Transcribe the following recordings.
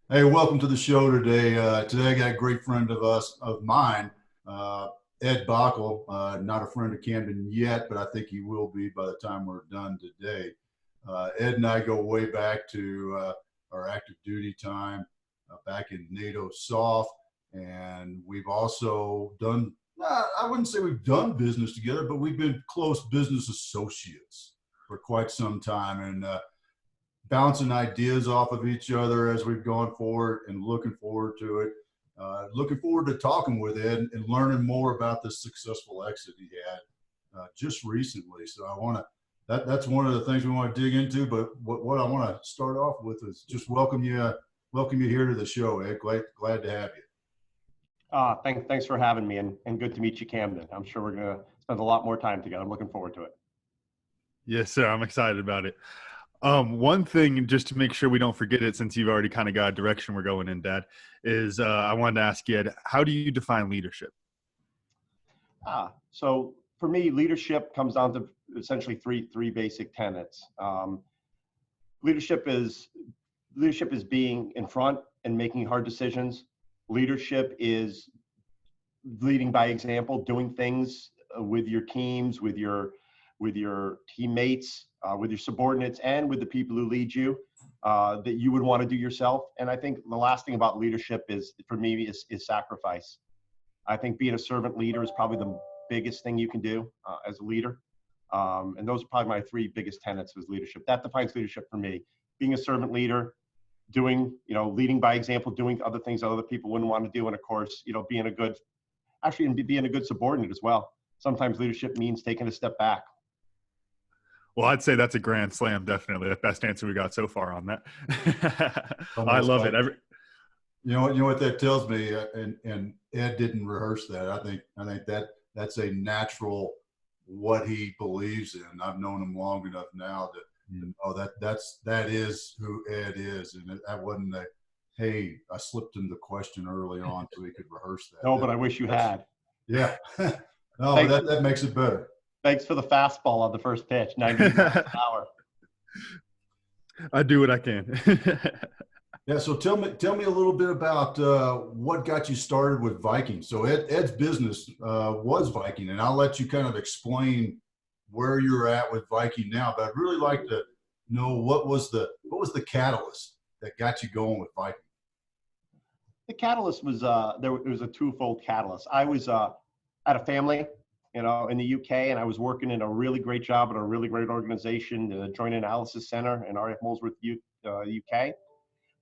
Hey, welcome to the show today. Today I got a great friend of mine, uh, Ed Bockel. Not a friend of Camden yet, but I think he will be by the time we're done today. Ed and I go way back to our active duty time back in NATO SOF, and we've also done. I wouldn't say we've done business together, but we've been close business associates for quite some time, and bouncing ideas off of each other as we've gone forward and looking forward to it. Looking forward to talking with Ed and learning more about the successful exit he had just recently. So I want to, that's one of the things we want to dig into. But what I want to start off with is just welcome you here to the show, Ed. Glad to have you. Thanks for having me, and good to meet you, Camden. I'm sure we're going to spend a lot more time together. I'm looking forward to it. Yes, sir. I'm excited about it. One thing, just to make sure we don't forget it, since you've already kind of got a direction we're going in, Dad, is I wanted to ask you, Ed, how do you define leadership? So for me, leadership comes down to essentially three basic tenets. Leadership is leadership is being in front and making hard decisions. Leadership is leading by example, doing things with your teams, with your teammates, with your subordinates, and with the people who lead you that you would want to do yourself. And I think the last thing about leadership is, for me, is sacrifice. I think being a servant leader is probably the biggest thing you can do as a leader. And those are probably my three biggest tenets of leadership. That defines leadership for me. Being a servant leader, leading by example, doing other things that other people wouldn't want to do. And of course, being a good subordinate as well. Sometimes leadership means taking a step back. Well, I'd say that's a grand slam, definitely. The best answer we got so far on that. I Almost love like it. you know what that tells me, and Ed didn't rehearse that. I think that's a natural what he believes in. I've known him long enough now to know that is who Ed is, and that wasn't a hey, I slipped him the question early on so he could rehearse that. No, but I wish you had. Yeah, no, but Thanks, that makes it better. thanks for the fastball on the first pitch, 90 miles an hour. I do what I can. Yeah, so tell me a little bit about what got you started with Viking. So Ed's business was Viking, and I'll let you kind of explain where you're at with Viking now. But I'd really like to know what was the catalyst that got you going with Viking. The catalyst was it was a twofold catalyst. I was at a family, in the UK, and I was working in a really great job at a really great organization, the Joint Analysis Center in RF Molesworth, UK.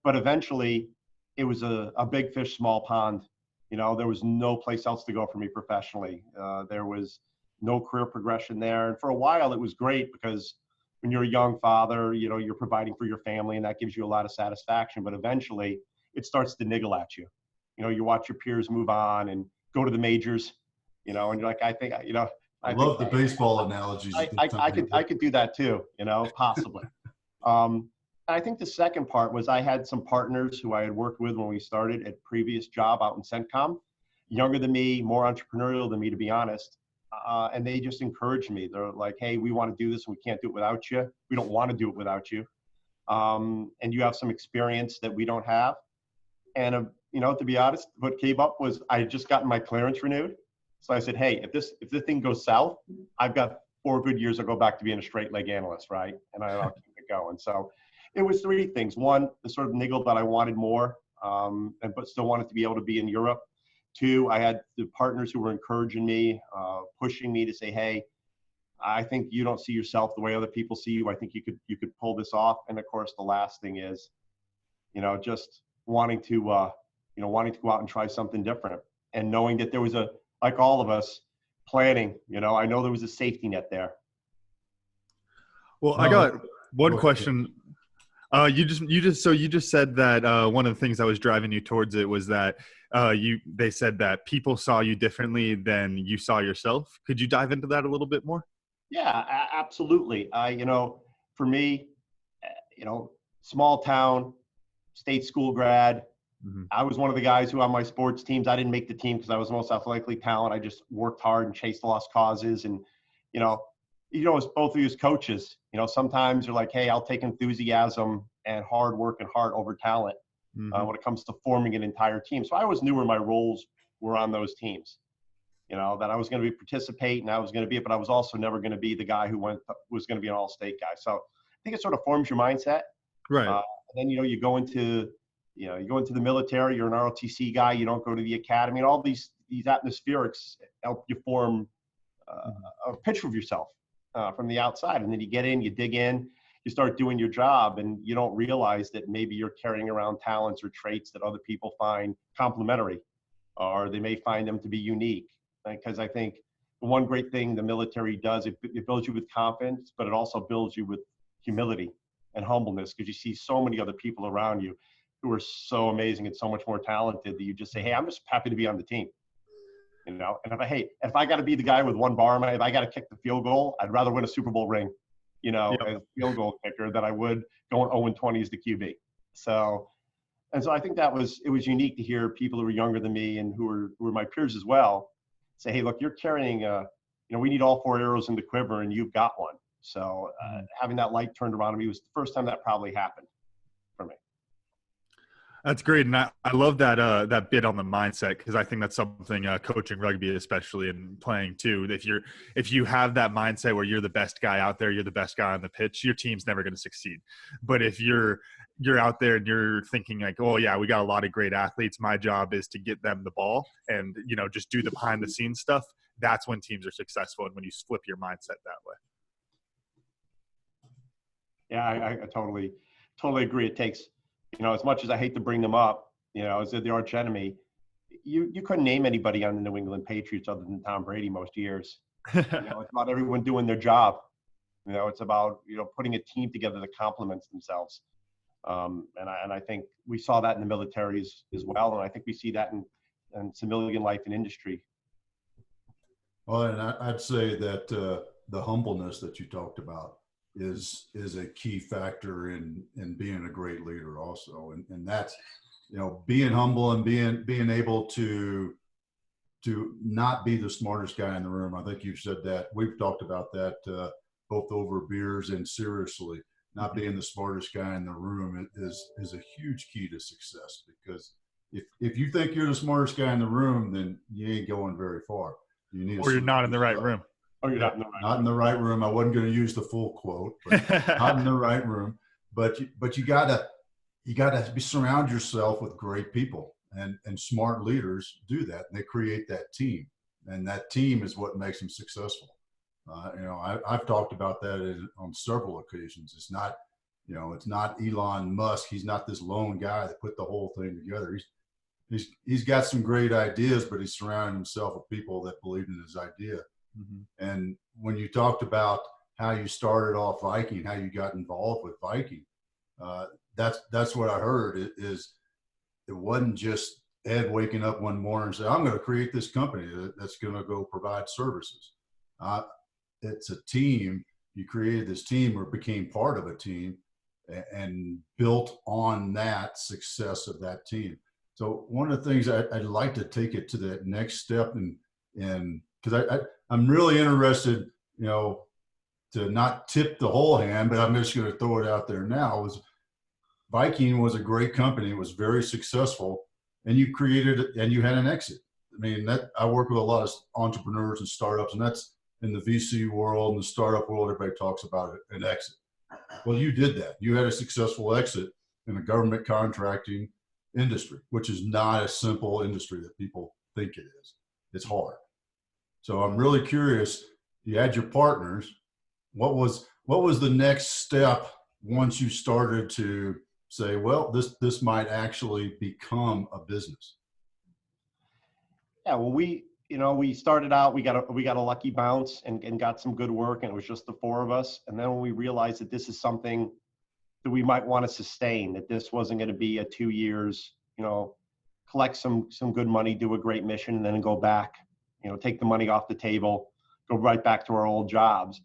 But eventually, it was a big fish, small pond. There was no place else to go for me professionally. There was no career progression there, and for a while, it was great because when you're a young father, you're providing for your family, and that gives you a lot of satisfaction. But eventually, it starts to niggle at you. You watch your peers move on and go to the majors, and you're like, I I think love the baseball analogies I, at this I, I time. could I could do that too, possibly. Um, I think the second part was I had some partners who I had worked with when we started at previous job out in CENTCOM, younger than me, more entrepreneurial than me, to be honest. And they just encouraged me. They're like, hey, we want to do this. We can't do it without you. We don't want to do it without you. And you have some experience that we don't have. And, to be honest, what came up was I had just gotten my clearance renewed. So I said, hey, if this thing goes south, I've got 4 good years. I'll go back to being a straight leg analyst, right? And I'll keep it going. So it was three things. One, the sort of niggle that I wanted more, but still wanted to be able to be in Europe. Two, I had the partners who were encouraging me, pushing me to say, hey, I think you don't see yourself the way other people see you. I think you could pull this off. And of course, the last thing is, just wanting to go out and try something different, and knowing that there was like all of us, planning. I know there was a safety net there. Well, I No, got one question. You just said that one of the things that was driving you towards it was that they said that people saw you differently than you saw yourself. Could you dive into that a little bit more? Yeah, absolutely. For me, small town, state school grad. Mm-hmm. I was one of the guys who on my sports teams, I didn't make the team because I was the most athletically talented. I just worked hard and chased lost causes. And, you know, as both of you as coaches, sometimes you're like, hey, I'll take enthusiasm and hard work and heart over talent. Mhm. when it comes to forming an entire team. So I always knew where my roles were on those teams. That I was going to be participate and I was going to be it, but I was also never going to be the guy who was going to be an all-state guy. So I think it sort of forms your mindset. Right. And then, you go into the military, you're an ROTC guy, you don't go to the academy, and all these atmospherics help you form a picture of yourself from the outside. And then you get in, you dig in, you start doing your job, and you don't realize that maybe you're carrying around talents or traits that other people find complementary, or they may find them to be unique. Because I think the one great thing the military does, it builds you with confidence, but it also builds you with humility and humbleness, because you see so many other people around you who are so amazing and so much more talented that you just say, hey, I'm just happy to be on the team. And if I got to be the guy with one bar, if I got to kick the field goal, I'd rather win a Super Bowl ring, Yep. as a field goal kicker, than I would going 0-20 as the QB. So I think it was unique to hear people who were younger than me and who were my peers as well say, hey, look, you're carrying, we need all 4 arrows in the quiver, and you've got one. So having that light turned around on me was the first time that probably happened for me. That's great, and I love that bit on the mindset, because I think that's something coaching rugby, especially, and playing too. If you have that mindset where you're the best guy out there, you're the best guy on the pitch, your team's never going to succeed. But if you're out there and you're thinking like, oh yeah, we got a lot of great athletes, my job is to get them the ball and just do the behind the scenes stuff, that's when teams are successful, and when you flip your mindset that way. Yeah, I totally agree. It takes, as much as I hate to bring them up, as the arch enemy, you couldn't name anybody on the New England Patriots other than Tom Brady most years. It's about everyone doing their job. It's about, putting a team together that complements themselves. And I think we saw that in the military as well. And I think we see that in civilian life and industry. Well, and I'd say that the humbleness that you talked about is a key factor in being a great leader also. And that's, being humble and being able to not be the smartest guy in the room. I think you've said that. We've talked about that both over beers and seriously. Not being the smartest guy in the room is a huge key to success, because if you think you're the smartest guy in the room, then you ain't going very far. You need, or you're not in the right room. Oh, you're not in the right not in the right room. I wasn't going to use the full quote, but not in the right room. But you gotta surround yourself with great people, and smart leaders do that, and they create that team, and that team is what makes them successful. I've talked about that on several occasions. It's not, it's not Elon Musk. He's not this lone guy that put the whole thing together. He's got some great ideas, but he's surrounding himself with people that believe in his idea. Mm-hmm. And when you talked about how you started off Viking, how you got involved with Viking, that's what I heard. It wasn't just Ed waking up one morning and saying, I'm going to create this company that's going to go provide services. It's a team. You created this team or became part of a team and built on that success of that team. So one of the things I'd like to take it to the next step, and because I'm really interested, to not tip the whole hand, but I'm just going to throw it out there now. Viking was a great company. It was very successful, and you created it and you had an exit. I mean, I work with a lot of entrepreneurs and startups, and that's in the VC world and the startup world. Everybody talks about it, an exit. Well, you did that. You had a successful exit in the government contracting industry, which is not a simple industry that people think it is. It's hard. So I'm really curious. You had your partners. What was the next step once you started to say, well, this might actually become a business? Yeah, well, we started out, we got a lucky bounce and got some good work, and it was just the 4 of us. And then when we realized that this is something that we might want to sustain, that this wasn't going to be a 2 years, collect some good money, do a great mission, and then go back, take the money off the table, go right back to our old jobs.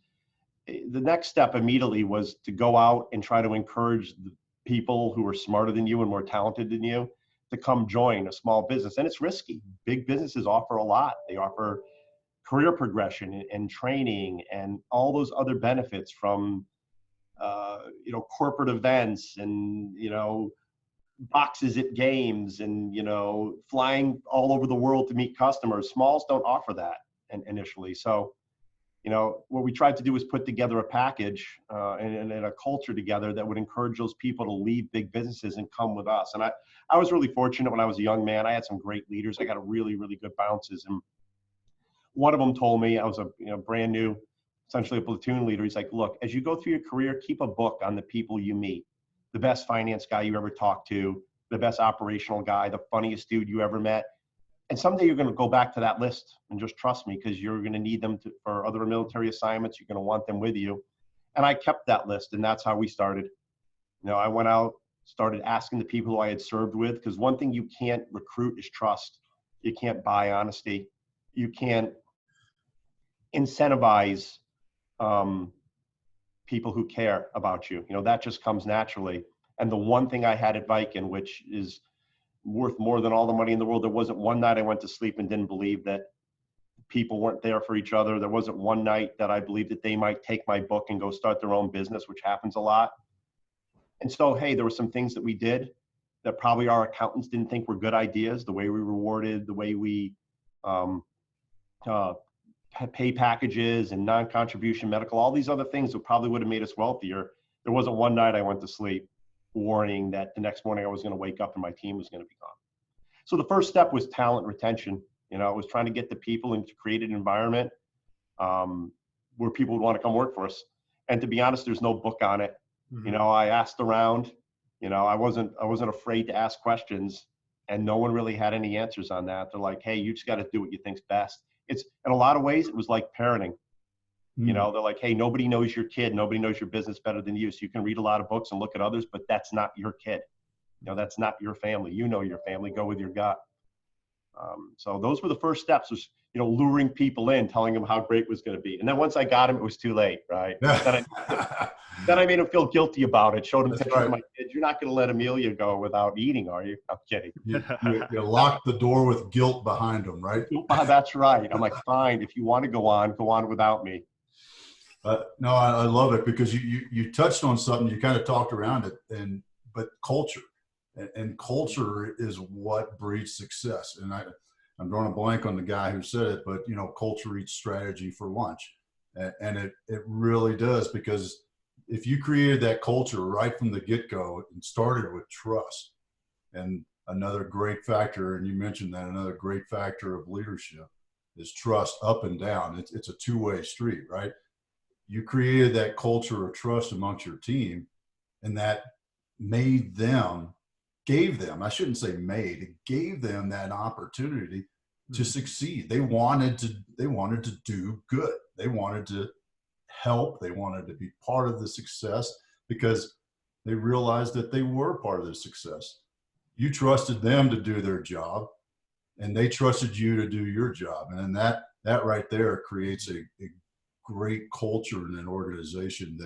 The next step immediately was to go out and try to encourage the people who are smarter than you and more talented than you to come join a small business. And it's risky. Big businesses offer a lot. They offer career progression and training and all those other benefits from, corporate events and, boxes at games and, flying all over the world to meet customers. Smalls don't offer that initially. So, what we tried to do was put together a package and a culture together that would encourage those people to leave big businesses and come with us. And I was really fortunate when I was a young man. I had some great leaders. I got a really, really good bounces. And one of them told me, I was a brand new, essentially a platoon leader. He's like, look, as you go through your career, keep a book on the people you meet, the best finance guy you ever talked to, the best operational guy, the funniest dude you ever met. And someday you're going to go back to that list, and just trust me, because you're going to need them for other military assignments. You're going to want them with you. And I kept that list, and that's how we started. I went out, started asking the people who I had served with, because one thing you can't recruit is trust. You can't buy honesty. You can't incentivize people who care about you. That just comes naturally. And the one thing I had at Viking, which is worth more than all the money in the world, there wasn't one night I went to sleep and didn't believe that people weren't there for each other. There wasn't one night that I believed that they might take my book and go start their own business, which happens a lot. And so, hey, there were some things that we did that probably our accountants didn't think were good ideas. The way we rewarded, the way we pay packages and non-contribution medical, all these other things that probably would have made us wealthier. There wasn't one night I went to sleep worrying that the next morning I was going to wake up and my team was going to be gone. So the first step was talent retention. It was trying to get the people and to create an environment where people would want to come work for us. And to be honest, there's no book on it. Mm-hmm. I asked around. I wasn't afraid to ask questions, and no one really had any answers on that. They're like, hey, you just got to do what you think's best. It's in a lot of ways, it was like parenting. They're like, hey, nobody knows your kid. Nobody knows your business better than you. So you can read a lot of books and look at others, but that's not your kid. That's not your family. Your family, go with your gut. So those were the first steps, was, luring people in, telling them how great it was going to be. And then once I got them, it was too late, right? Then I made them feel guilty about it. Showed them pictures of my kids. You're not going to let Amelia go without eating, are you? I'm kidding. You locked the door with guilt behind them, right? That's right. I'm like, fine. If you want to go on without me. No, I love it, because you touched on something. You kind of talked around it, but culture, and culture is what breeds success. And I'm drawing a blank on the guy who said it, but culture eats strategy for lunch, and it really does, because if you created that culture right from the get-go and started with trust, and another great factor, and you mentioned that another great factor of leadership is trust up and down. It's a two-way street, right? You created that culture of trust amongst your team, and that gave them, I shouldn't say made, it gave them that opportunity to succeed. They wanted to do good. They wanted to help. They wanted to be part of the success, because they realized that they were part of the success. You trusted them to do their job, and they trusted you to do your job. And then that right there creates a great culture in an organization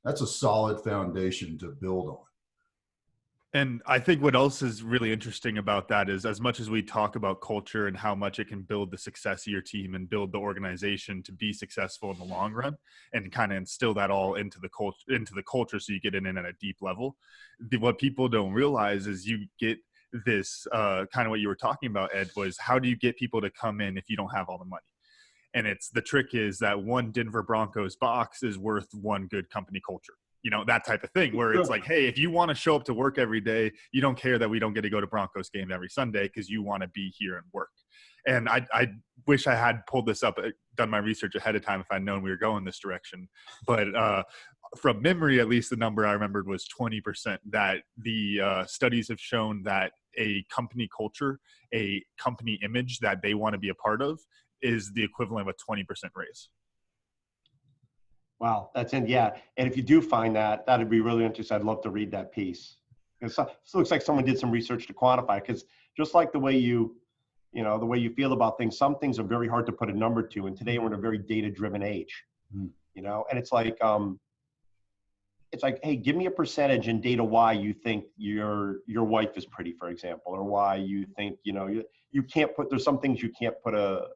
that's a solid foundation to build on. And I think what else is really interesting about that is, as much as we talk about culture and how much it can build the success of your team and build the organization to be successful in the long run, and kind of instill that all into the culture, so you get in at a deep level. What people don't realize is you get this kind of what you were talking about, Ed, was how do you get people to come in if you don't have all the money? And the trick is that one Denver Broncos box is worth one good company culture. That type of thing, where it's like, hey, if you want to show up to work every day, you don't care that we don't get to go to Broncos game every Sunday, because you want to be here and work. And I wish I had pulled this up, done my research ahead of time if I'd known we were going this direction. But from memory, at least the number I remembered was 20%, that the studies have shown that a company culture, a company image that they want to be a part of, is the equivalent of a 20% raise. Wow, that's in, yeah. And if you do find that, that'd be really interesting. I'd love to read that piece. It looks like someone did some research to quantify, because just like the way the way you feel about things, some things are very hard to put a number to. And today we're in a very data-driven age, and it's like, hey, give me a percentage in data why you think your wife is pretty, for example, or why you think, you can't put, there's some things you can't put a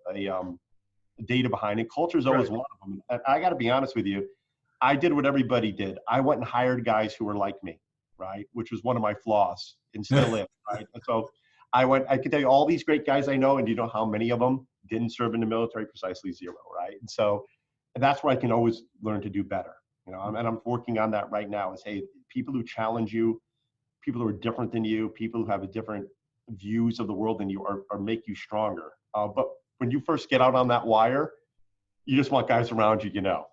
data behind it. Culture is always one of them. And I got to be honest with you. I did what everybody did. I went and hired guys who were like me, right? Which was one of my flaws and still is, right? And so I could tell you all these great guys I know, and you know how many of them didn't serve in the military? Precisely zero, right? And so and that's where I can always learn to do better. You know, and I'm working on that right now is, hey, people who challenge you, people who are different than you, people who have a different views of the world than you are make you stronger. But when you first get out on that wire, you just want guys around you, you know.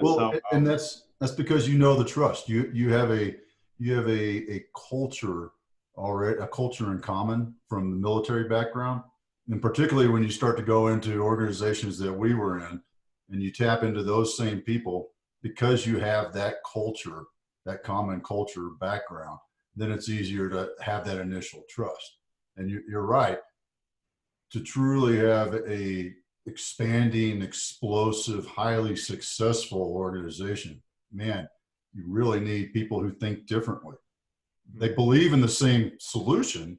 Well, so, and that's because you know the trust. You have a culture already, a culture in common from the military background, and particularly when you start to go into organizations that we were in, and you tap into those same people because you have that culture, that common culture background, then it's easier to have that initial trust. And you're right, to truly have a expanding, explosive, highly successful organization, man, you really need people who think differently. They believe in the same solution.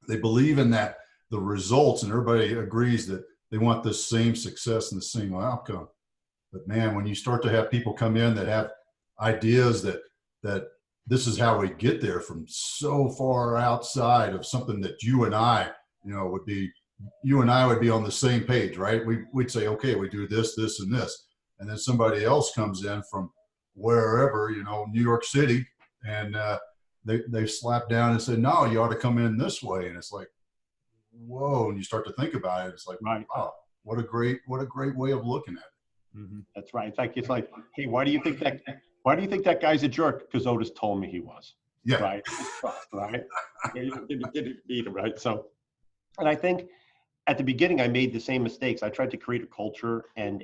They believe in that the results, and everybody agrees that they want the same success and the same outcome. But man, when you start to have people come in that have ideas that this is how we get there from so far outside of something that you and I, would be, you and I would be on the same page, right? We'd say, okay, we do this, this, and this. And then somebody else comes in from wherever, New York City, and they slap down and say, no, you ought to come in this way. And it's like, whoa. And you start to think about it. It's like, right. Wow, what a great way of looking at it. Mm-hmm. That's right. It's like, hey, why do you think that guy's a jerk? Because Otis told me he was. Yeah. Right. Right. Didn't beat him, right? So, and I think at the beginning I made the same mistakes. I tried to create a culture and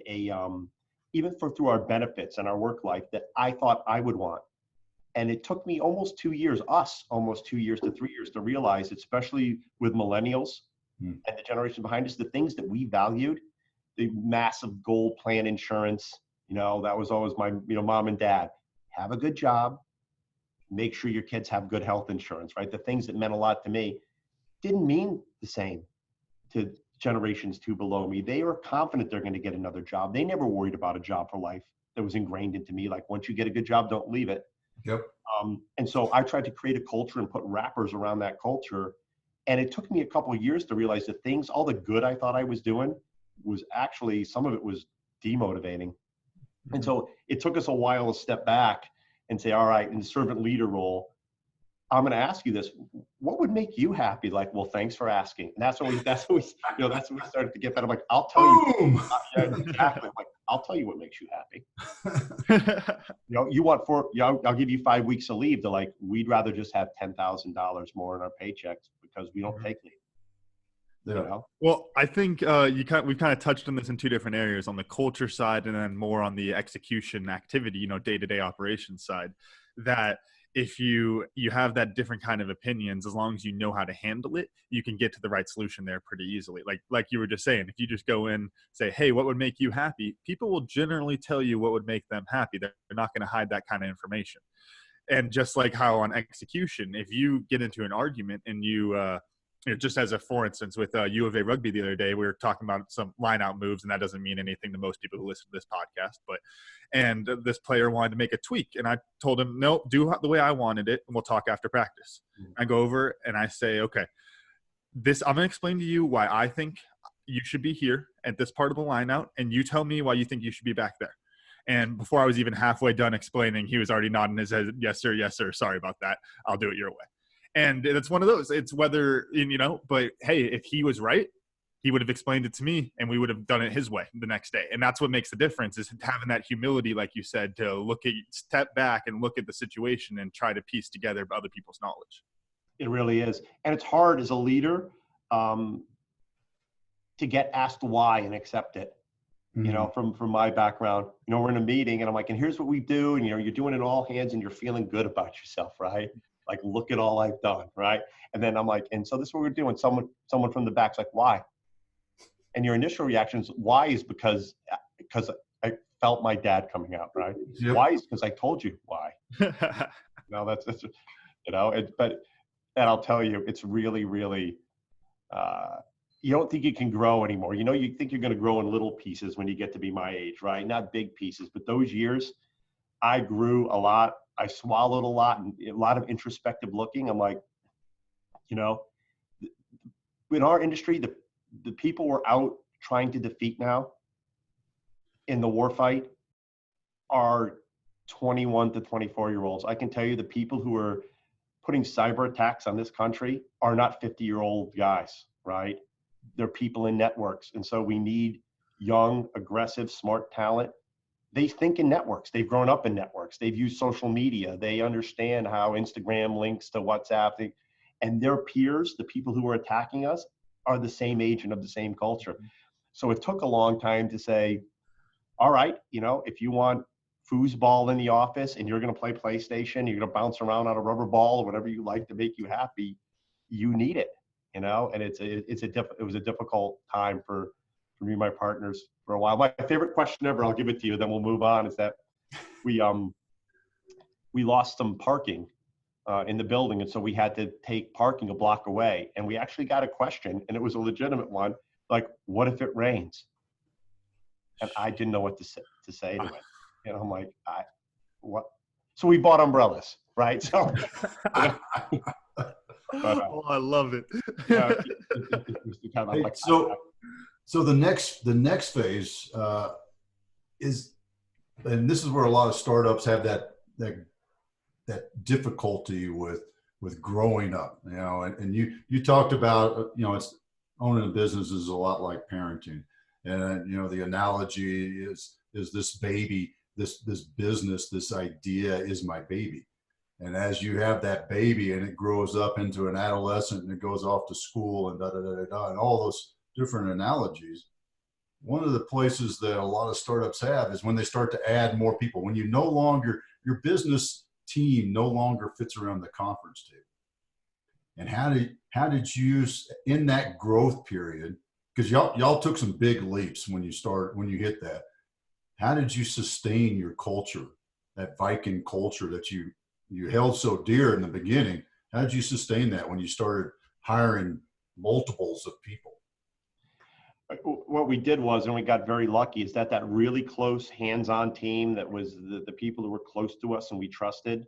even through our benefits and our work life that I thought I would want. And it took me almost 2 years to 3 years to realize, especially with millennials and the generation behind us, the things that we valued, the massive gold plan insurance, that was always my, mom and dad, have a good job, make sure your kids have good health insurance, right? The things that meant a lot to me didn't mean the same to generations two below me. They were confident they're going to get another job. They never worried about a job for life. That was ingrained into me. Like, once you get a good job, don't leave it. Yep. And so I tried to create a culture and put wrappers around that culture. And it took me a couple of years to realize that all the good I thought I was doing was actually, some of it was demotivating. And so it took us a while to step back and say, all right, in the servant leader role, I'm going to ask you this: what would make you happy? Like, well, thanks for asking. And that's when we started to get that. I'm like, I'll tell you. Yeah, exactly. Like, I'll tell you what makes you happy. You want I'll give you 5 weeks of leave. Like, we'd rather just have $10,000 more in our paychecks because we don't take leave. Yeah. Well, I think we've kind of touched on this in two different areas, on the culture side and then more on the execution activity, day-to-day operations side, that if you have that different kind of opinions, as long as you know how to handle it, you can get to the right solution there pretty easily. Like you were just saying, if you just go in, say, hey, what would make you happy? People will generally tell you what would make them happy. They're not going to hide that kind of information. And just like how on execution, if you get into an argument and just as a for instance with U of A rugby the other day, we were talking about some line out moves, and that doesn't mean anything to most people who listen to this podcast, and this player wanted to make a tweak, and I told him, no, do the way I wanted it, and we'll talk after practice. I go over and I say, okay, I'm going to explain to you why I think you should be here at this part of the line out, and you tell me why you think you should be back there. And before I was even halfway done explaining, he was already nodding his head, yes sir, sorry about that, I'll do it your way. And it's one of those, it's whether, but hey, if he was right, he would have explained it to me and we would have done it his way the next day. And that's what makes the difference, is having that humility, like you said, to step back and look at the situation and try to piece together other people's knowledge. It really is. And it's hard as a leader to get asked why and accept it. From my background, we're in a meeting and I'm like, and here's what we do. And, you're doing it all hands and you're feeling good about yourself, right? Like, look at all I've done, right? And then I'm like, and so this is what we're doing. Someone from the back's like, why? And your initial reaction is, why? Is because I felt my dad coming out, right? Yep. Why? Is because I told you why. That's but I'll tell you, it's really, really, you don't think you can grow anymore. You think you're going to grow in little pieces when you get to be my age, right? Not big pieces, but those years, I grew a lot. I swallowed a lot and a lot of introspective looking. I'm like, you know, in our industry, the people we're out trying to defeat now in the war fight are 21 to 24-year-olds. I can tell you the people who are putting cyber attacks on this country are not 50-year-old guys, right? They're people in networks. And so we need young, aggressive, smart talent. They think in networks. They've grown up in networks. They've used social media. They understand how Instagram links to WhatsApp. And their peers, the people who are attacking us, are the same age and of the same culture. So it took a long time to say, all right, you know, if you want foosball in the office and you're going to play PlayStation, you're going to bounce around on a rubber ball or whatever you like to make you happy, you need it, you know. And it was a difficult time for me and my partners for a while. My favorite question ever, I'll give it to you, then we'll move on, is that we lost some parking in the building, and so we had to take parking a block away. And we actually got a question, and it was a legitimate one, like, what if it rains? And I didn't know what to say to it. And I'm like, what? So we bought umbrellas, right? So, but, oh, I love it. Hey, so the next phase is, and this is where a lot of startups have that difficulty with growing up, you know. And you talked about, you know, it's owning a business is a lot like parenting, and you know the analogy is this baby, this business, this idea is my baby. And as you have that baby and it grows up into an adolescent and it goes off to school and and all those different analogies, one of the places that a lot of startups have is when they start to add more people, when you no longer, your business team no longer fits around the conference table. And how did you, in that growth period, because y'all took some big leaps when you hit that, how did you sustain your culture, that Viking culture that you held so dear in the beginning? How did you sustain that when you started hiring multiples of people? What we did was, and we got very lucky, is that really close hands-on team that was the people that were close to us and we trusted.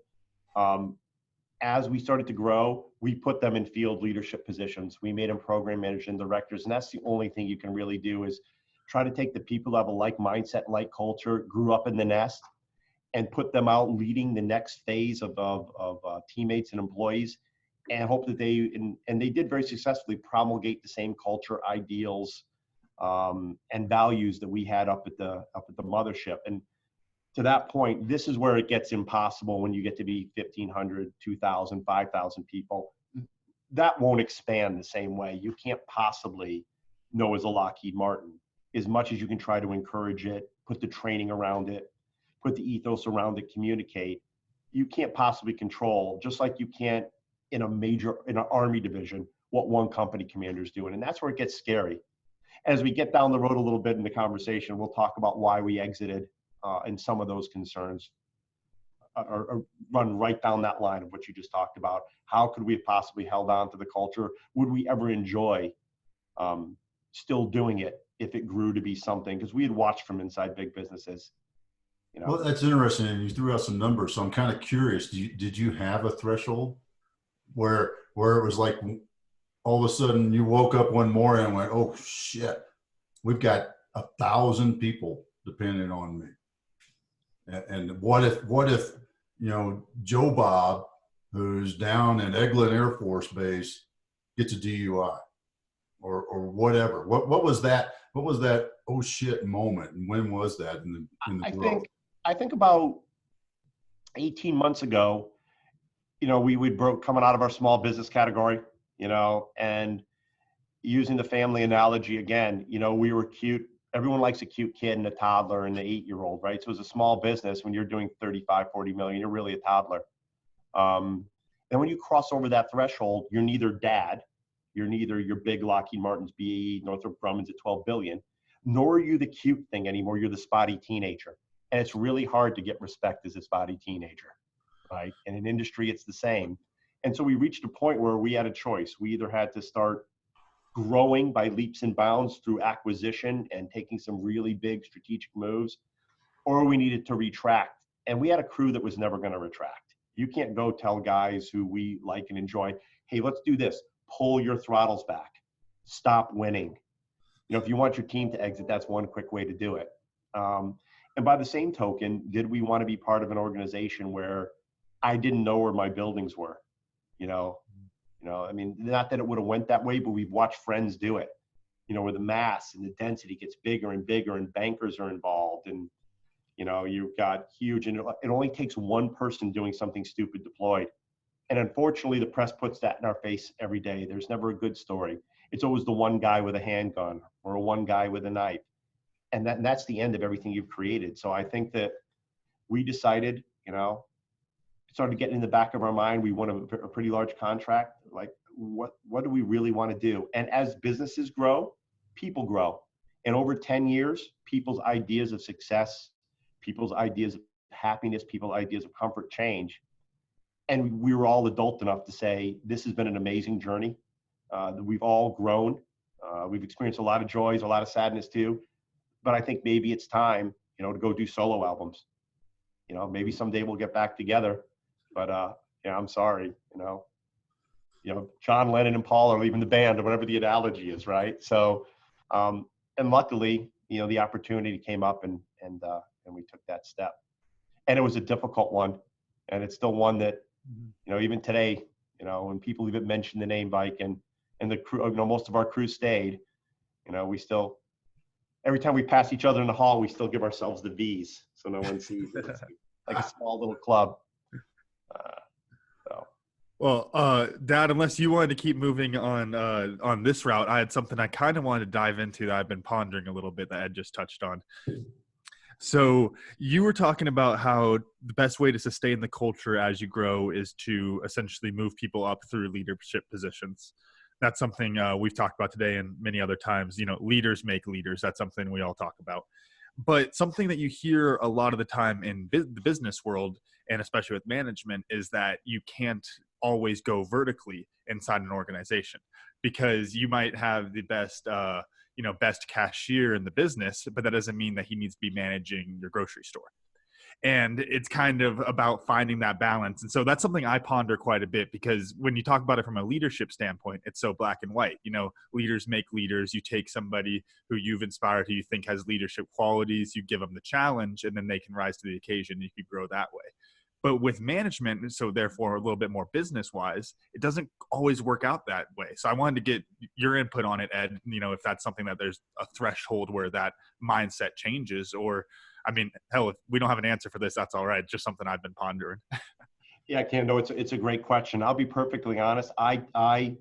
As we started to grow, we put them in field leadership positions. We made them program managers and directors. And that's the only thing you can really do, is try to take the people that have a like mindset, like culture, grew up in the nest, and put them out leading the next phase of teammates and employees, and hope that they did very successfully promulgate the same culture, ideals, and values that we had up at the mothership. And to that point, this is where it gets impossible when you get to be 1,500, 2,000, 5,000 people. That won't expand the same way. You can't possibly know as a Lockheed Martin, as much as you can try to encourage it, put the training around it, put the ethos around it, communicate. You can't possibly control, just like you can't in an Army division, what one company commander is doing. And that's where it gets scary. As we get down the road a little bit in the conversation, we'll talk about why we exited and some of those concerns or run right down that line of what you just talked about. How could we have possibly held on to the culture? Would we ever enjoy still doing it if it grew to be something? Because we had watched from inside big businesses. You know. Well, that's interesting. And you threw out some numbers. So I'm kind of curious, did you have a threshold where it was like all of a sudden you woke up one morning and went, oh shit, we've got 1,000 people depending on me. And what if, you know, Joe Bob, who's down at Eglin Air Force Base, gets a DUI or whatever? What was that oh shit moment, and when was that in the growth? I think about 18 months ago, you know, we broke coming out of our small business category, you know, and using the family analogy again, you know, we were cute. Everyone likes a cute kid and a toddler and the 8-year-old, right? So it's a small business. When you're doing 35, 40 million, you're really a toddler. And when you cross over that threshold, you're neither dad, you're neither your big Lockheed Martin's, BAE, Northrop Grumman's at 12 billion, nor are you the cute thing anymore. You're the spotty teenager. And it's really hard to get respect as a spotty teenager, right? And in industry, it's the same. And so we reached a point where we had a choice. We either had to start growing by leaps and bounds through acquisition and taking some really big strategic moves, or we needed to retract And we had a crew that was never going to retract. You can't go tell guys who we like and enjoy, hey, let's do this. Pull your throttles back. Stop winning. If you want your team to exit, that's one quick way to do it. And by the same token, did we want to be part of an organization where I didn't know where my buildings were? I mean, not that it would have went that way, but we've watched friends do it, where the mass and the density gets bigger and bigger and bankers are involved. And, you've got huge, and it only takes one person doing something stupid deployed. And unfortunately, the press puts that in our face every day. There's never a good story. It's always the one guy with a handgun or a one guy with a knife. And that's the end of everything you've created. So I think that we decided, it started getting in the back of our mind. We won a pretty large contract. Like, what do we really want to do? And as businesses grow, people grow. And over 10 years, people's ideas of success, people's ideas of happiness, people's ideas of comfort change. And we were all adult enough to say, this has been an amazing journey. We've all grown. We've experienced a lot of joys, a lot of sadness too. But I think maybe it's time, to go do solo albums. Maybe someday we'll get back together. But I'm sorry, John Lennon and Paul are leaving the band, or whatever the analogy is, right? So, and luckily, the opportunity came up, and we took that step. And it was a difficult one, and it's still one that, even today, when people even mention the name Bike and the crew, most of our crew stayed, we still, every time we pass each other in the hall, we still give ourselves the V's so no one sees it. It's like a small little club. Well, Dad, unless you wanted to keep moving on this route, I had something I kind of wanted to dive into that I've been pondering a little bit that Ed just touched on. So you were talking about how the best way to sustain the culture as you grow is to essentially move people up through leadership positions. That's something we've talked about today and many other times. Leaders make leaders. That's something we all talk about. But something that you hear a lot of the time in the business world, and especially with management, is that you can't always go vertically inside an organization, because you might have the best cashier in the business, but that doesn't mean that he needs to be managing your grocery store. And it's kind of about finding that balance. And so that's something I ponder quite a bit, because when you talk about it from a leadership standpoint, it's so black and white. Leaders make leaders. You take somebody who you've inspired, who you think has leadership qualities, you give them the challenge, and then they can rise to the occasion. You can grow that way. But with management, so therefore a little bit more business-wise, it doesn't always work out that way. So I wanted to get your input on it, Ed, if that's something that there's a threshold where that mindset changes, or, I mean, hell, if we don't have an answer for this, that's all right. Just something I've been pondering. Yeah, Ken, no, it's a great question. I'll be perfectly honest. I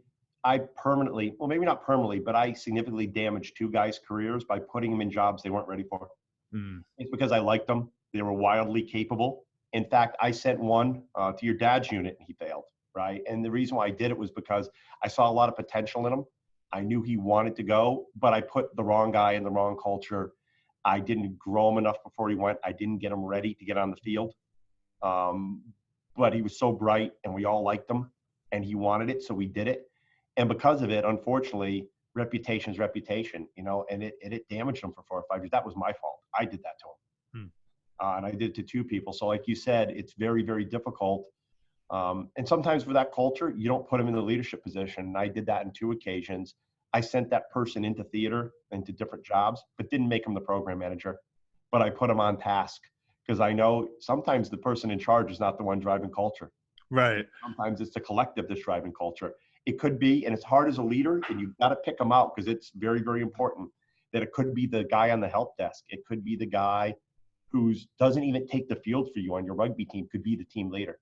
permanently, well, maybe not permanently, but I significantly damaged two guys' careers by putting them in jobs they weren't ready for. It's because I liked them. They were wildly capable. In fact, I sent one to your dad's unit and he failed, right? And the reason why I did it was because I saw a lot of potential in him. I knew he wanted to go, but I put the wrong guy in the wrong culture. I didn't grow him enough before he went. I didn't get him ready to get on the field. But he was so bright and we all liked him and he wanted it, so we did it. And because of it, unfortunately, reputation's reputation, and it damaged him for 4 or 5 years. That was my fault. I did that to him. And I did it to two people. So like you said, it's very, very difficult. And sometimes for that culture, you don't put them in the leadership position. And I did that on 2 occasions. I sent that person into theater, into different jobs, but didn't make him the program manager. But I put him on task, because I know sometimes the person in charge is not the one driving culture. Right. Sometimes it's the collective that's driving culture. It could be, and it's hard as a leader, and you've got to pick them out, because it's very, very important, that it could be the guy on the help desk. It could be the guy who doesn't even take the field for you on your rugby team, could be the team leader.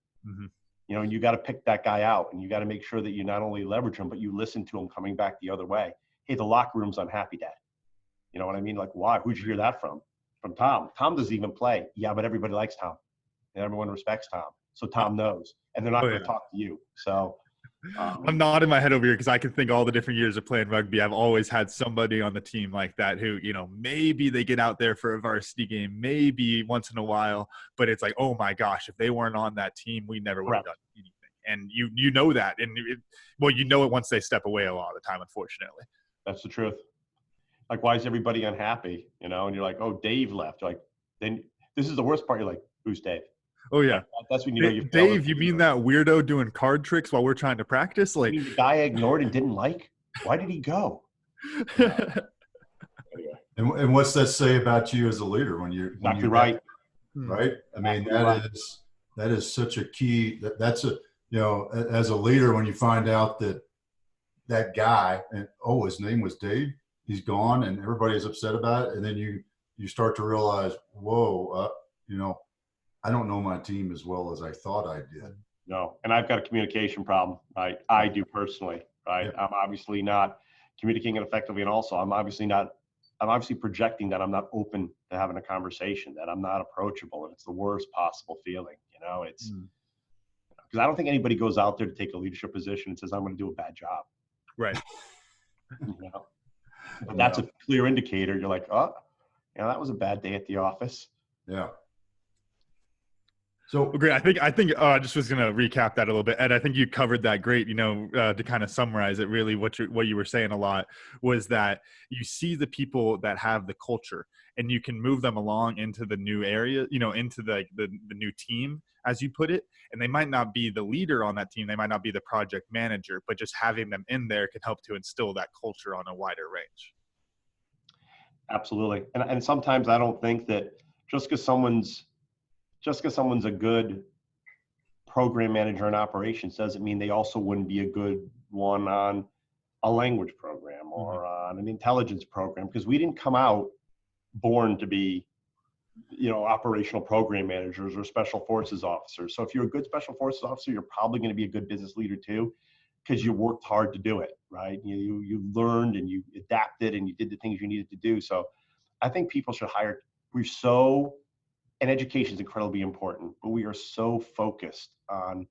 And you got to pick that guy out, and you got to make sure that you not only leverage him, but you listen to him coming back the other way. Hey, the locker room's unhappy, Dad. You know what I mean? Like, why? Who'd you hear that from? From Tom. Tom doesn't even play. Yeah, but everybody likes Tom, and everyone respects Tom. So Tom knows, and they're not going to talk to you. So I'm nodding my head over here because I can think all the different years of playing rugby. I've always had somebody on the team like that who, maybe they get out there for a varsity game, maybe once in a while, but it's like, oh my gosh, if they weren't on that team, we never would have done anything. And you know that. And you know it once they step away a lot of the time, unfortunately. That's the truth. Like, why is everybody unhappy? And you're like, oh, Dave left. Like, then this is the worst part. You're like, Who's Dave? Oh yeah. That's when you know you failed. Dave, you mean that weirdo doing card tricks while we're trying to practice? You Like, mean the guy I ignored and didn't like? Why did he go? Anyway, And what's that say about you as a leader when you exactly right. right? I mean, Exactly right. that is such a key. That's a, you know, as a leader, when you find out that that guy, and oh, his name was Dave, he's gone, and everybody is upset about it, and then you start to realize, whoa, you know, I don't know my team as well as I thought I did. No, and I've got a communication problem, right? I do personally, right? Yeah. I'm obviously not communicating effectively, and also I'm obviously projecting that I'm not open to having a conversation, that I'm not approachable, and it's the worst possible feeling. You know, it's because I don't think anybody goes out there to take a leadership position and says I'm going to do a bad job. right. You know, but that's a clear indicator. You're like, oh, you know, that was a bad day at the office. Yeah. So Great. I think I just was going to recap that a little bit. Ed, I think you covered that great, you know, to kind of summarize it, really what you were saying a lot was that you see the people that have the culture and you can move them along into the new area, you know, into the new team, as you put it. And they might not be the leader on that team. They might not be the project manager, but just having them in there can help to instill that culture on a wider range. Absolutely. And sometimes I don't think that just because someone's a good program manager in operations doesn't mean they also wouldn't be a good one on a language program or on an intelligence program, because we didn't come out born to be, you know, operational program managers or special forces officers. So if you're a good special forces officer, you're probably going to be a good business leader too, because you worked hard to do it, right? You learned and you adapted and you did the things you needed to do. So I think people should hire. And education is incredibly important, but we are so focused on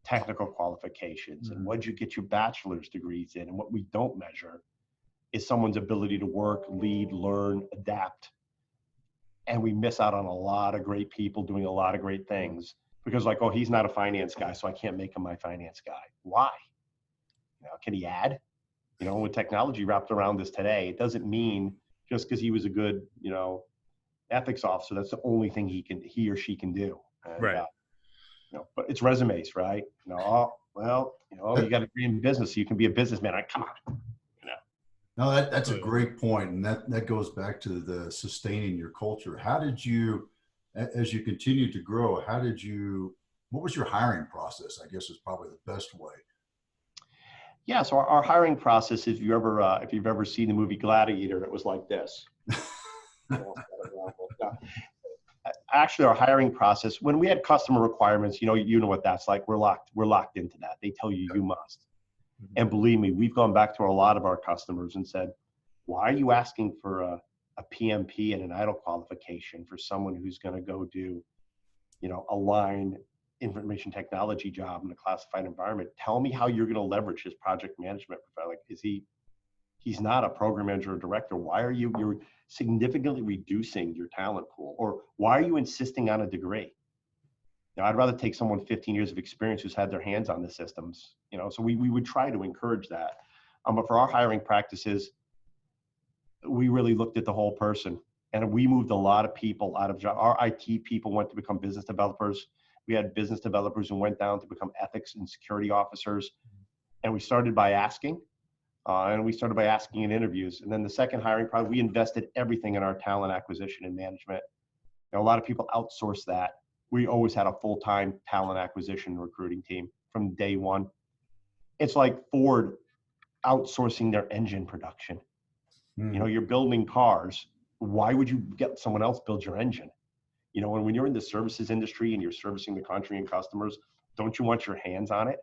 technical qualifications and what you get your bachelor's degrees in. And what we don't measure is someone's ability to work, lead, learn, adapt. And we miss out on a lot of great people doing a lot of great things because, like, oh, he's not a finance guy, so I can't make him my finance guy. Why? You know, can he add? You know, with technology wrapped around this today, it doesn't mean just because he was a good, you know, ethics officer, that's the only thing he or she can do. And, right. You know, but it's resumes, right? You know, oh, well, you know, you got a degree in business, so you can be a businessman. Come on. You know. No, that's a great point, and that goes back to the sustaining your culture. How did you, as you continue to grow, what was your hiring process? I guess is probably the best way. Yeah, so our hiring process, if you've ever seen the movie Gladiator, it was like this. Actually, our hiring process, when we had customer requirements, you know what that's like. We're locked into that. They tell you must. And believe me, we've gone back to a lot of our customers and said, why are you asking for a PMP and an idle qualification for someone who's going to go do, you know, a line information technology job in a classified environment? Tell me how you're going to leverage his project management profile. Like, he's not a program manager or director. Why are you're significantly reducing your talent pool? Or why are you insisting on a degree? Now, I'd rather take someone 15 years of experience who's had their hands on the systems, you know, so we would try to encourage that. But for our hiring practices, we really looked at the whole person, and we moved a lot of people out of job. Our IT people went to become business developers. We had business developers who went down to become ethics and security officers. And we started by asking. In interviews. And then the second hiring project, we invested everything in our talent acquisition and management. Now, a lot of people outsource that. We always had a full-time talent acquisition recruiting team from day one. It's like Ford outsourcing their engine production. You know, you're building cars. Why would you get someone else build your engine? You know, when you're in the services industry and you're servicing the country and customers, don't you want your hands on it?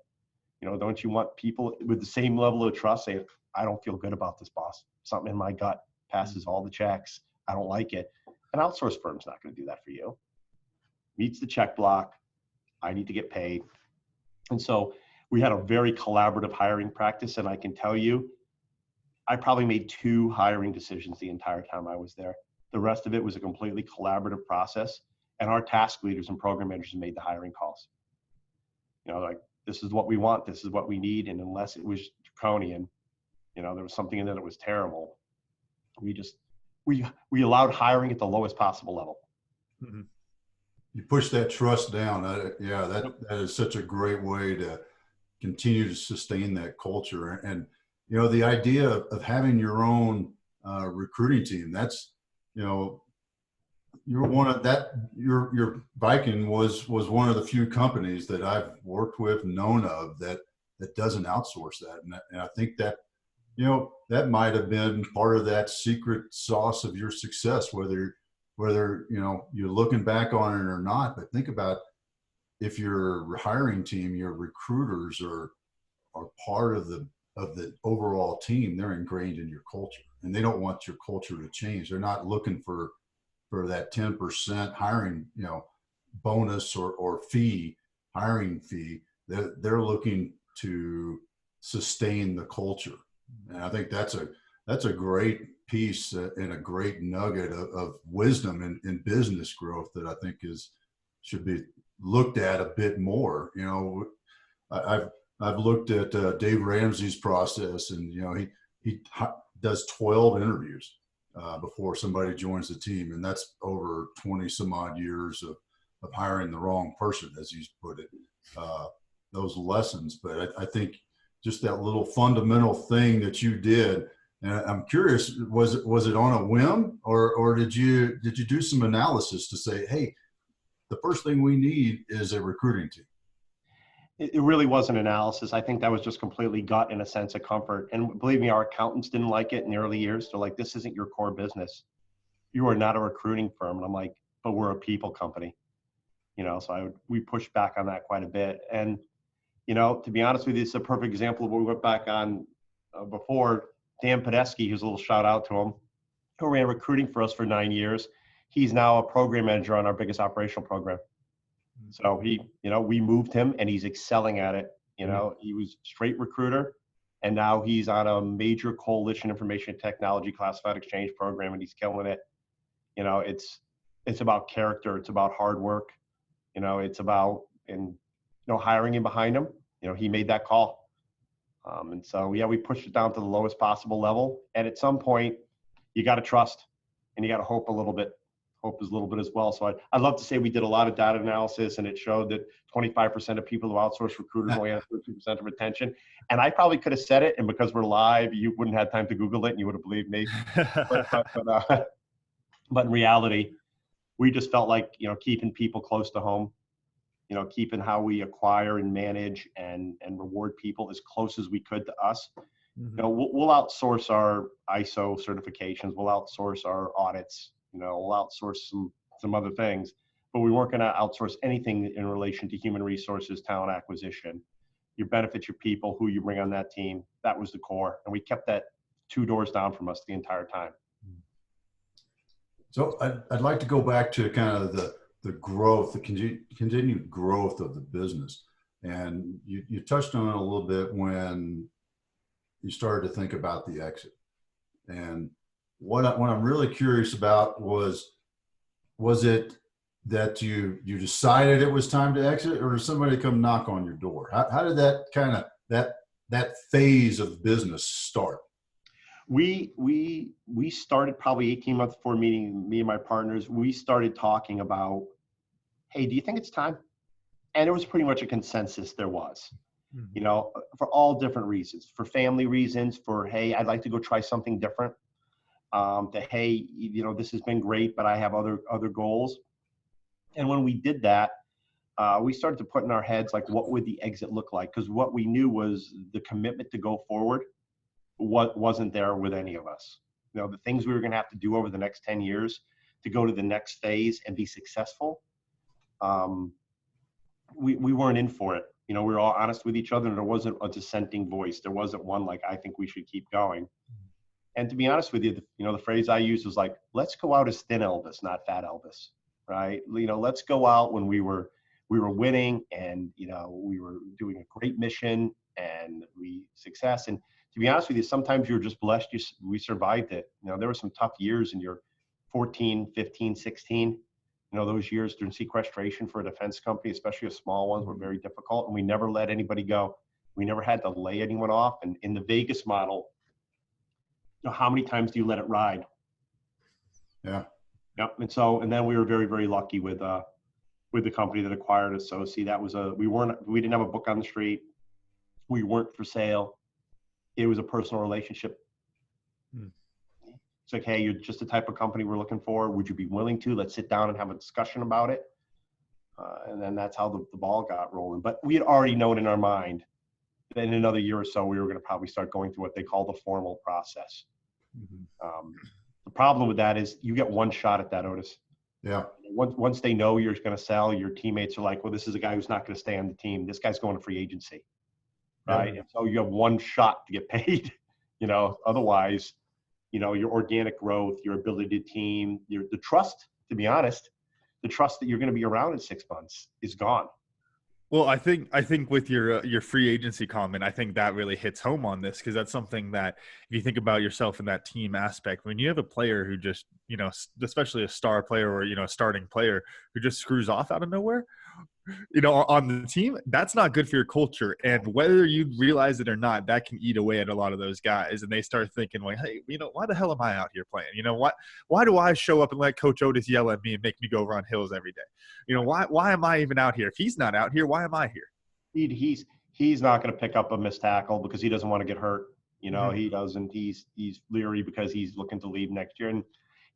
You know, don't you want people with the same level of trust saying, I don't feel good about this, boss. Something in my gut passes all the checks. I don't like it. An outsource firm's not going to do that for you. Meets the check block. I need to get paid. And so we had a very collaborative hiring practice. And I can tell you, I probably made 2 hiring decisions the entire time I was there. The rest of it was a completely collaborative process. And our task leaders and program managers made the hiring calls. You know, like, this is what we want, this is what we need. And unless it was draconian, you know, there was something in it that was terrible, we allowed hiring at the lowest possible level. you push that trust down. Yeah, Yep. that is such a great way to continue to sustain that culture. And you know, the idea of having your own recruiting team. That's, you know, you're one of that. Your Viking was one of the few companies that I've worked with, known of, that doesn't outsource that. And I think that, you know, that might have been part of that secret sauce of your success, whether you know you're looking back on it or not. But think about, if your hiring team, your recruiters are part of the overall team, they're ingrained in your culture, and they don't want your culture to change. They're not looking for that 10% hiring, you know, bonus or fee, hiring fee. They're looking to sustain the culture. And I think that's a great piece and a great nugget of wisdom in business growth that I think should be looked at a bit more. You know, I've looked at Dave Ramsey's process, and you know, he does 12 interviews before somebody joins the team, and that's over 20 some odd years of hiring the wrong person, as he's put it. Those lessons, but I think just that little fundamental thing that you did. And I'm curious, was it on a whim, or did you do some analysis to say, hey, the first thing we need is a recruiting team? It really was an analysis. I think that was just completely gut and a sense of comfort. And believe me, our accountants didn't like it in the early years. They're like, this isn't your core business. You are not a recruiting firm. And I'm like, but we're a people company. You know, so we pushed back on that quite a bit. And, you know, to be honest with you, it's a perfect example of what we went back on before. Dan Podesky, who's a little shout out to him, who ran recruiting for us for 9 years. He's now a program manager on our biggest operational program. So we moved him, and he's excelling at it. You know, he was straight recruiter, and now he's on a major coalition information technology classified exchange program, and he's killing it. You know, it's about character. It's about hard work. You know, it's about, hiring him behind him. You know, he made that call. And so, yeah, we pushed it down to the lowest possible level. And at some point, you got to trust, and you got to hope a little bit. Hope is a little bit as well. So I'd love to say we did a lot of data analysis, and it showed that 25% of people who outsource recruiters only have 13% of retention. And I probably could have said it, and because we're live, you wouldn't have time to Google it, and you would have believed me. But in reality, we just felt like, you know, keeping people close to home, you know, keeping how we acquire and manage and reward people as close as we could to us. Mm-hmm. You know, we'll outsource our ISO certifications. We'll outsource our audits. You know, we'll outsource some other things, but we weren't going to outsource anything in relation to human resources, talent acquisition. Your benefits, your people, who you bring on that team. That was the core. And we kept that 2 doors down from us the entire time. So I'd like to go back to kind of the growth, the continued growth of the business. And you touched on it a little bit when you started to think about the exit. And what I'm really curious about was it that you decided it was time to exit, or did somebody come knock on your door? How did that kind of that phase of business start? We started probably 18 months before meeting, me and my partners. We started talking about, hey, do you think it's time? And it was pretty much a consensus there was, you know, for all different reasons, for family reasons, for, hey, I'd like to go try something different. Hey, you know, this has been great, but I have other goals. And when we did that, we started to put in our heads, like, what would the exit look like? Because what we knew was the commitment to go forward wasn't there with any of us. You know, the things we were going to have to do over the next 10 years to go to the next phase and be successful, we weren't in for it. You know, we were all honest with each other, and there wasn't a dissenting voice. There wasn't one like, I think we should keep going. And to be honest with you, the phrase I used was like, let's go out as thin Elvis, not fat Elvis, right? You know, let's go out when we were winning, and, you know, we were doing a great mission and success. And to be honest with you, sometimes you're just blessed. We survived it. You know, there were some tough years in your 14, 15, 16. You know, those years during sequestration for a defense company, especially a small ones, were very difficult. And we never let anybody go. We never had to lay anyone off. And in the Vegas model, you know, how many times do you let it ride? Yeah. Yep. And then we were very, very lucky with with the company that acquired us. So see, we didn't have a book on the street. We weren't for sale. It was a personal relationship. Hmm. It's like, hey, you're just the type of company we're looking for. Would you be willing to? Let's sit down and have a discussion about it. And then that's how the ball got rolling. But we had already known in our mind that in another year or so, we were going to probably start going through what they call the formal process. Mm-hmm. The problem with that is you get one shot at that, Otis. Yeah. Once they know you're going to sell, your teammates are like, well, this is a guy who's not going to stay on the team. This guy's going to free agency. Right. And so you have one shot to get paid, otherwise, your organic growth, your ability to team, the trust, to be honest, the trust that you're going to be around in 6 months is gone. Well, I think with your free agency comment, I think that really hits home on this, because that's something that if you think about yourself in that team aspect, when you have a player who just, especially a star player or, a starting player who just screws off out of nowhere, on the team, that's not good for your culture. And whether you realize it or not, that can eat away at a lot of those guys. And they start thinking like, hey, why the hell am I out here playing? Why do I show up and let Coach Otis yell at me and make me go run hills every day? Why am I even out here? If he's not out here, why am I here? He's not going to pick up a missed tackle because he doesn't want to get hurt. Mm-hmm. He doesn't. He's leery because he's looking to leave next year. And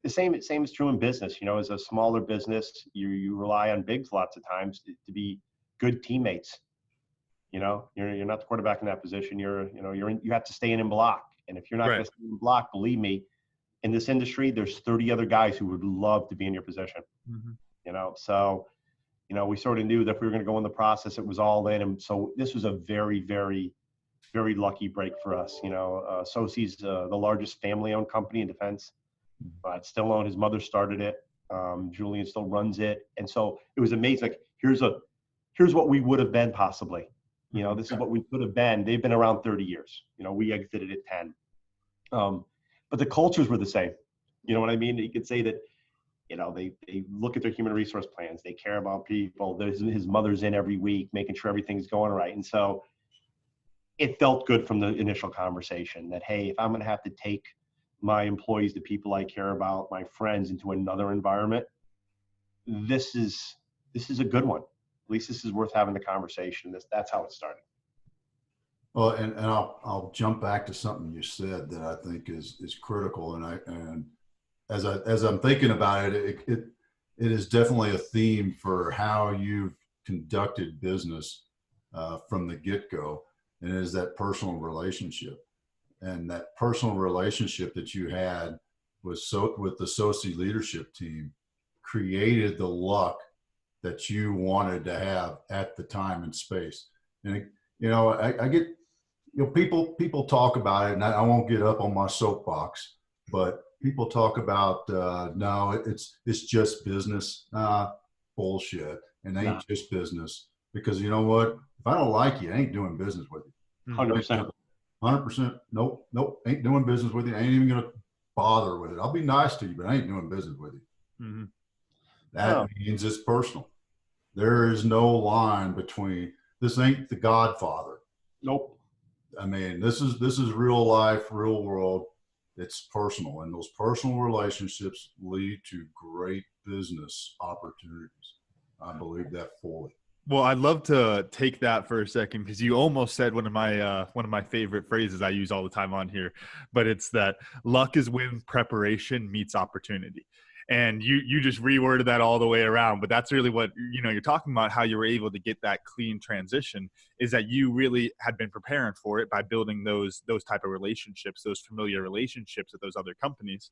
the same is true in business. As a smaller business, you rely on bigs lots of times to be good teammates. You're not the quarterback in that position. You have to stay in block. And if you're not Right. going to stay in block, believe me, in this industry, there's 30 other guys who would love to be in your position. Mm-hmm. So we sort of knew that if we were going to go in the process, it was all in. And so this was a very, very, very lucky break for us. Sosi's the largest family-owned company in defense. It's still owned. His mother started it. Julian still runs it. And so it was amazing. Like, here's what we would have been possibly. This is what we could have been. They've been around 30 years. We exited at 10. But the cultures were the same. You know what I mean? You could say that, they look at their human resource plans. They care about people. His mother's in every week, making sure everything's going right. And so it felt good from the initial conversation that, hey, if I'm going to have to take my employees, the people I care about, my friends, into another environment, this is a good one. At least this is worth having the conversation. That's how it started. Well, and I'll jump back to something you said that I think is critical. And as I'm thinking about it, it is definitely a theme for how you've conducted business from the get-go. And it is that personal relationship. And that personal relationship that you had with the Sosi leadership team created the luck that you wanted to have at the time and space. And I get, people talk about it, and I won't get up on my soapbox, but people talk about no, it's just business. Bullshit. And it ain't just business, because you know what? If I don't like you, I ain't doing business with you. 100%. 100%. Nope. Ain't doing business with you. I ain't even going to bother with it. I'll be nice to you, but I ain't doing business with you. Mm-hmm. That means it's personal. There is no line between, this ain't The Godfather. Nope. I mean, this is real life, real world. It's personal, and those personal relationships lead to great business opportunities. I believe that fully. Well, I'd love to take that for a second, because you almost said one of my favorite phrases I use all the time on here, but it's that luck is when preparation meets opportunity. And you just reworded that all the way around, but that's really what, you're talking about, how you were able to get that clean transition, is that you really had been preparing for it by building those type of relationships, those familiar relationships with those other companies.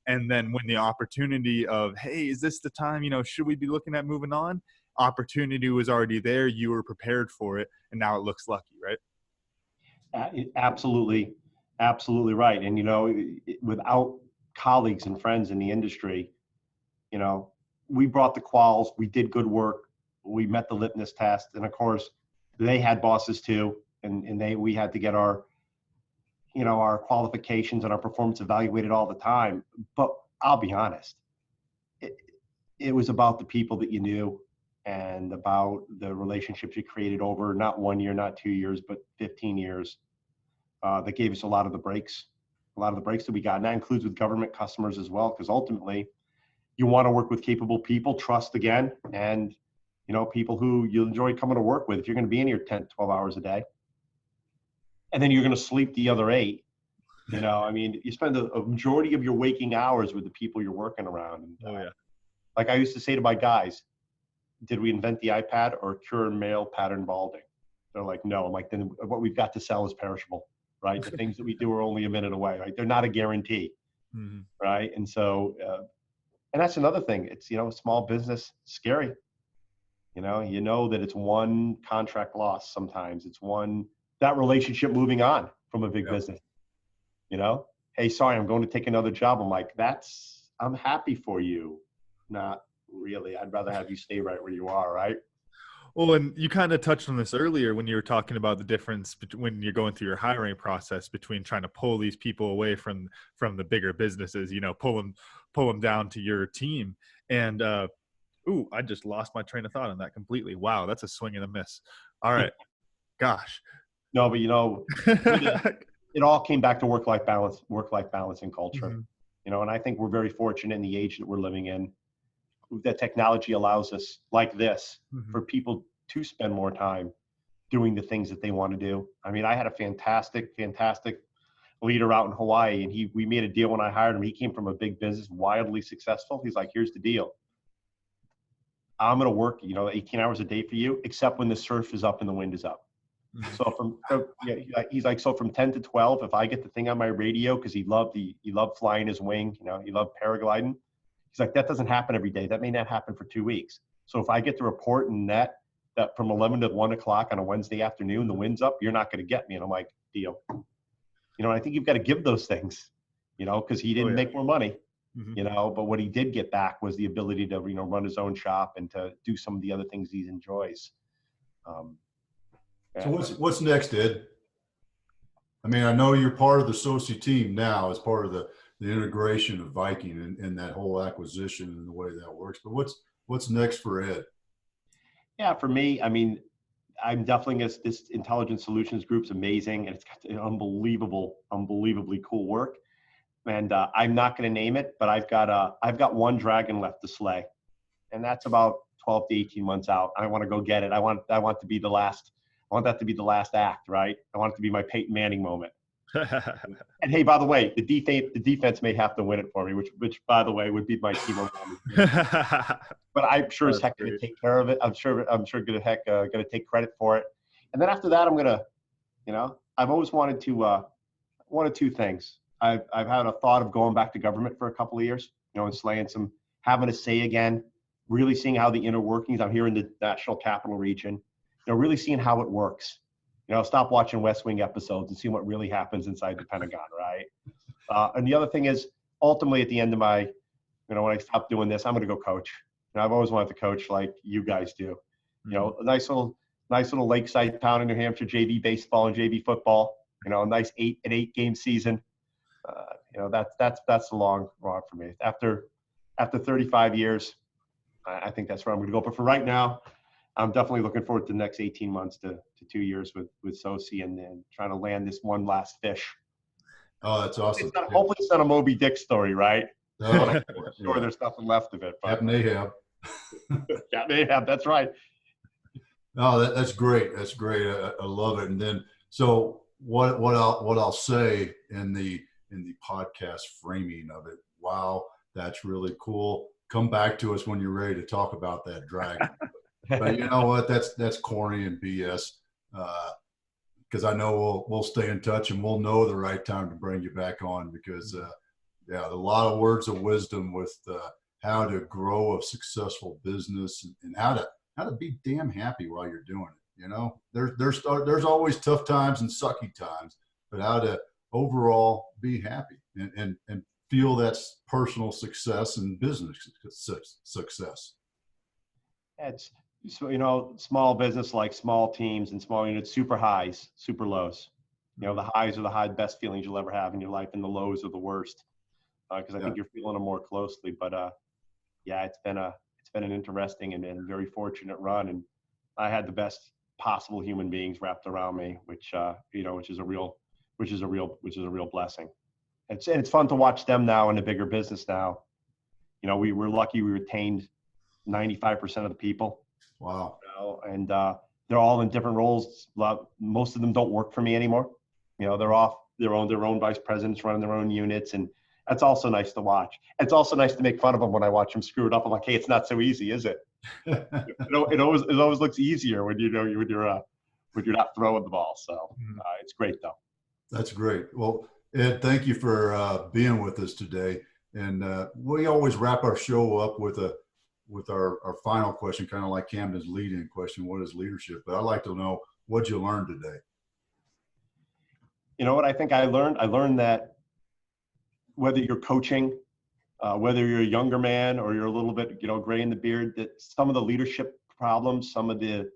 And then when the opportunity of, hey, is this the time, should we be looking at moving on? Opportunity was already there. You were prepared for it, and now it looks lucky, right? Absolutely right. And without colleagues and friends in the industry, we brought the quals, we did good work, we met the litmus test, and of course they had bosses too, and we had to get our qualifications and our performance evaluated all the time. But I'll be honest, it was about the people that you knew and about the relationships you created over not 1 year, not 2 years, but 15 years that gave us a lot of the breaks that we got. And that includes with government customers as well, because ultimately you want to work with capable people, trust again, and You know, people who you enjoy coming to work with. If you're going to be in here 10, 12 hours a day, and then you're going to sleep the other 8, you know, I mean, you spend a majority of your waking hours with the people you're working around. And, Oh yeah. like I used to say to my guys, did we invent the iPad or cure male pattern balding? They're like, no. I'm like, then what we've got to sell is perishable, right? The things that we do are only a minute away, right? They're not a guarantee, right? And so, and that's another thing. It's, you know, small business, scary. You know that it's one contract loss sometimes. It's that relationship moving on from a big business. You know, hey, sorry, I'm going to take another job. I'm like, I'm happy for you. Not really. I'd rather have you stay right where you are, right? Well, and you kind of touched on this earlier when you were talking about the difference when you're going through your hiring process between trying to pull these people away from the bigger businesses, you know, pull them down to your team. And ooh, I just lost my train of thought on that completely. Wow, that's a swing and a miss. All right, gosh. No, but you know, it all came back to work-life balance and culture. You know, and I think we're very fortunate in the age that we're living in that technology allows us like this for people to spend more time doing the things that they want to do. I mean, I had a fantastic leader out in Hawaii, and we made a deal when I hired him. He came from a big business, wildly successful. He's like, here's the deal. I'm going to work, you know, 18 hours a day for you, except when the surf is up and the wind is up. So he's like, so from 10 to 12, if I get the thing on my radio, because he loved flying his wing, you know, he loved paragliding. He's like, that doesn't happen every day. That may not happen for 2 weeks. So if I get the report in that from 11 to 1 o'clock on a Wednesday afternoon, the wind's up, you're not going to get me. And I'm like, deal. You know, I think you've got to give those things, you know, because he didn't make more money, you know, but what he did get back was the ability to, you know, run his own shop and to do some of the other things he enjoys. So what's next, Ed? I mean, I know you're part of the Soci team now as part of the integration of Viking and that whole acquisition and the way that works. But what's next for Ed? Yeah, for me, I mean, I'm definitely this Intelligent Solutions Group's amazing, and it's got unbelievably cool work. And I'm not going to name it, but I've got one dragon left to slay, and that's about 12 to 18 months out. I want to go get it. I want to be the last. I want that to be the last act, right? I want it to be my Peyton Manning moment. And hey, by the way, the defense may have to win it for me, which by the way would be my team moment. But I'm sure as heck going to take care of it. I'm sure going to take credit for it. And then after that, I'm gonna, you know, I've always wanted to one of two things. I've had a thought of going back to government for a couple of years, you know, and slaying having a say again, really seeing how the inner workings. I'm here in the National Capital Region. You know, really seeing how it works. You know, stop watching West Wing episodes and see what really happens inside the Pentagon, right? And the other thing is, ultimately, at the end of my, you know, when I stop doing this, I'm going to go coach. You know, I've always wanted to coach like you guys do. You know, a nice little lakeside town in New Hampshire, JV baseball and JV football. You know, a nice 8 game season. You know, that's the long run for me. After 35 years, I think that's where I'm going to go. But for right now, I'm definitely looking forward to the next 18 months to 2 years with Soci and then trying to land this one last fish. Oh, that's awesome. Hopefully it's not a Moby Dick story, right? Oh, sure, there's nothing left of it. Captain Ahab. Captain Ahab, that's right. Oh, that's great. That's great. I love it. And then, so what I'll say in the podcast framing of it. Wow, that's really cool. Come back to us when you're ready to talk about that dragon. But you know what? That's corny and BS. Because I know we'll stay in touch and we'll know the right time to bring you back on. Because a lot of words of wisdom with how to grow a successful business and how to be damn happy while you're doing it. You know, there's always tough times and sucky times, but how to overall be happy and feel that's personal success and business success. It's, so, you know, small business, like small teams and small units, super highs, super lows. You know, the highs are the best feelings you'll ever have in your life, and the lows are the worst, because I think you're feeling them more closely. But yeah, it's been an interesting and very fortunate run, and I had the best possible human beings wrapped around me, which you know, which is a real blessing. It's fun to watch them now in a bigger business now. You know, we're lucky we retained 95% of the people. Wow. And they're all in different roles. Most of them don't work for me anymore. They're off their own vice presidents running their own units, and that's also nice to watch. It's also nice to make fun of them when I watch them screw it up. I'm like, hey, it's not so easy, is it? It always looks easier when when you're not throwing the ball. So it's great though. That's great. Well, Ed, thank you for being with us today. And we always wrap our show up with our final question, kind of like Camden's lead-in question: what is leadership? But I'd like to know, what'd you learn today? You know what I think I learned? I learned that whether you're coaching, whether you're a younger man or you're a little bit, gray in the beard, that some of the leadership problems, some of the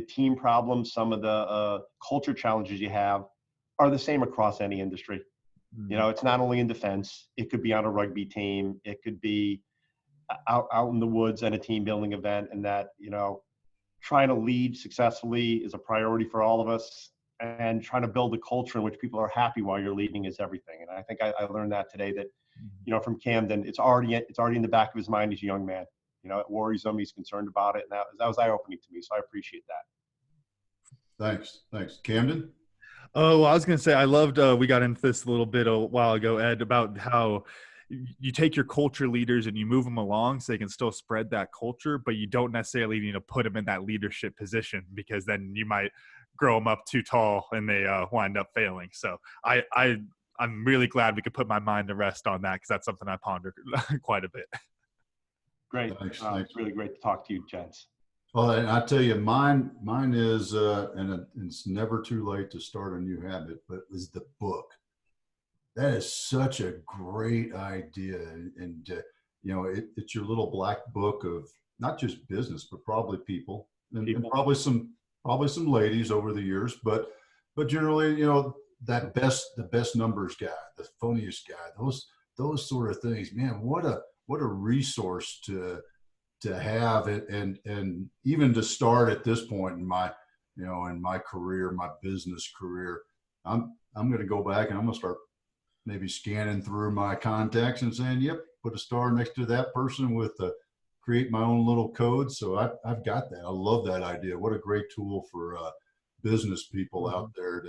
team problems, some of the culture challenges you have are the same across any industry. It's not only in defense. It could be on a rugby team. It could be out in the woods at a team building event, and that, trying to lead successfully is a priority for all of us, and trying to build a culture in which people are happy while you're leading is everything. And I think I learned that today, that, from Camden, it's already in the back of his mind as a young man. It worries him. He's concerned about it. And that was eye-opening to me. So I appreciate that. Thanks. Camden? Oh, well, I was going to say, I loved, we got into this a little bit a while ago, Ed, about how you take your culture leaders and you move them along so they can still spread that culture, but you don't necessarily need to put them in that leadership position, because then you might grow them up too tall and they wind up failing. So I'm really glad we could put my mind to rest on that, because that's something I ponder quite a bit. Great. Thanks. It's really great to talk to you, gents. Well, and I tell you, mine is, and it's never too late to start a new habit, but is the book. That is such a great idea. And it's your little black book of not just business, but probably people, and probably some ladies over the years, but generally, the best numbers guy, the funniest guy, those sort of things, man, what a resource to have it, and even to start at this point in my career, my business career, I'm going to go back and I'm going to start maybe scanning through my contacts and saying, yep, put a star next to that person with create my own little code. So I've got that. I love that idea. What a great tool for business people out there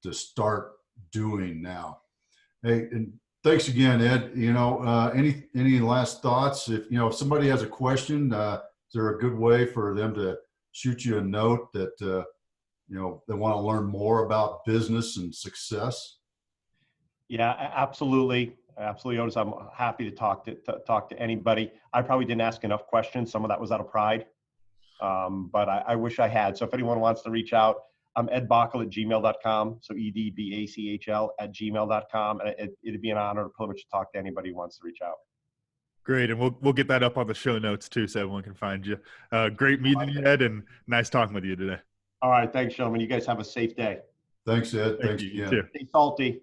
to start doing now. Hey, and thanks again, Ed. Any last thoughts? If somebody has a question, is there a good way for them to shoot you a note that they want to learn more about business and success? Yeah, absolutely, Otis. I'm happy to talk to anybody. I probably didn't ask enough questions. Some of that was out of pride, but I wish I had. So if anyone wants to reach out, I'm edbachl@gmail.com. So edbachl@gmail.com. And it'd be an honor to privilege to talk to anybody who wants to reach out. Great. And we'll get that up on the show notes too, so everyone can find you. Great meeting you, Ed, and nice talking with you today. All right. Thanks, gentlemen. You guys have a safe day. Thanks, Ed. Thanks again. again. Stay salty.